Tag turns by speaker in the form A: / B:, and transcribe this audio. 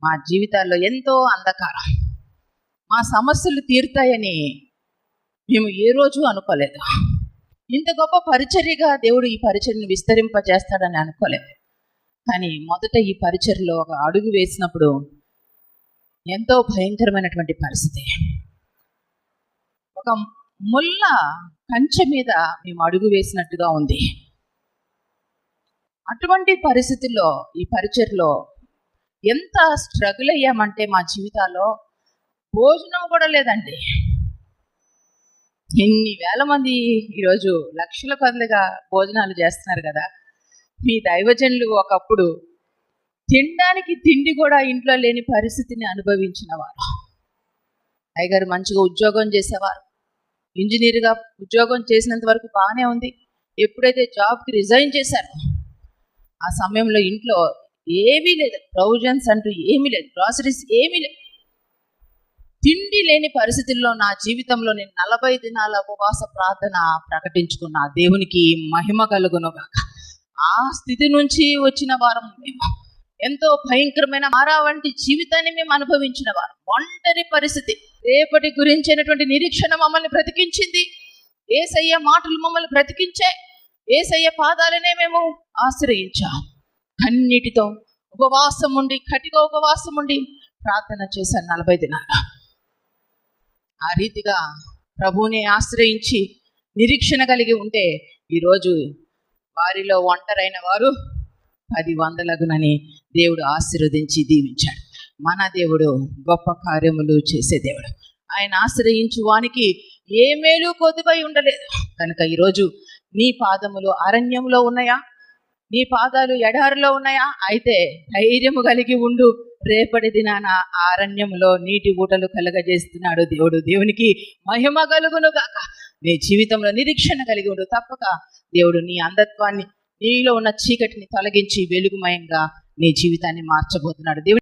A: మా జీవితాల్లో ఎంతో అంధకారం. మా సమస్యలు తీరుతాయని మేము ఏ రోజు అనుకోలేదు. ఇంత గొప్ప పరిచర్యగా దేవుడు ఈ పరిచర్యను విస్తరింపజేస్తాడని అనుకోలేదు. కానీ మొదట ఈ పరిచర్యలో ఒక అడుగు వేసినప్పుడు ఎంతో భయంకరమైనటువంటి పరిస్థితి. ఒక ముళ్ళ కంచె మీద మేము అడుగు వేసినట్టుగా ఉంది. అటువంటి పరిస్థితుల్లో ఈ పరిచర్యలో ఎంత స్ట్రగుల్ అయ్యామంటే మా జీవితాల్లో భోజనం కూడా లేదండి. ఎన్ని వేల మంది ఈరోజు లక్షల కొద్దిగా భోజనాలు చేస్తున్నారు కదా. మీ దైవజనులు ఒకప్పుడు తినడానికి తిండి కూడా ఇంట్లో లేని పరిస్థితిని అనుభవించిన వారు. అయ్యగారు మంచిగా ఉద్యోగం చేసేవారు. ఇంజనీర్గా ఉద్యోగం చేసినంత వరకు బాగానే ఉంది. ఎప్పుడైతే జాబ్కి రిజైన్ చేశారో ఆ సమయంలో ఇంట్లో ఏమీ లేదు, ప్రొవిజన్స్ అంటూ ఏమీ లేదు, గ్రాసరీస్ ఏమీ లేదు. తిండి లేని పరిస్థితుల్లో నా జీవితంలో నేను 40 దినాల ఉపవాస ప్రార్థన ప్రకటించుకున్న దేవునికి మహిమ కలుగునుగాక. ఆ స్థితి నుంచి వచ్చిన వారం మేము. ఎంతో భయంకరమైన మారా వంటి జీవితాన్ని మేము అనుభవించిన వారు. ఒంటరి పరిస్థితి, రేపటి గురించినటువంటి నిరీక్షణ మమ్మల్ని బ్రతికించింది. యేసయ్య మాటలు మమ్మల్ని బ్రతికించాయి. యేసయ్య పాదాలనే మేము ఆశ్రయించాం. కన్నీటితో ఉపవాసం ఉండి, కటిగా ఉపవాసం ఉండి ప్రార్థన చేశాను 40 దినాలు. ఆ రీతిగా ప్రభువుని ఆశ్రయించి నిరీక్షణ కలిగి ఉంటే ఈరోజు వారిలో ఒంటరైన వారు 10 వందలగునని దేవుడు ఆశీర్వదించి దీవించాడు. మన దేవుడు గొప్ప కార్యములు చేసే దేవుడు. ఆయన ఆశ్రయించు వానికి ఏ మేలు కొద్దుపై ఉండలేదు. కనుక ఈరోజు నీ పాదములు అరణ్యంలో ఉన్నాయా? నీ పాదాలు ఎడారిలో ఉన్నాయా? అయితే ధైర్యము కలిగి ఉండు. రేపటి దినాన అరణ్యంలో నీటి ఊటలు కలగజేస్తున్నాడు దేవుడు. దేవునికి మహిమ కలుగును గాక. నీ జీవితంలో నిరీక్షణ కలిగి ఉండు. తప్పక దేవుడు నీ అంధత్వాన్ని, నీలో ఉన్న చీకటిని తొలగించి వెలుగుమయంగా నీ జీవితాన్ని మార్చబోతున్నాడు. దేవుడు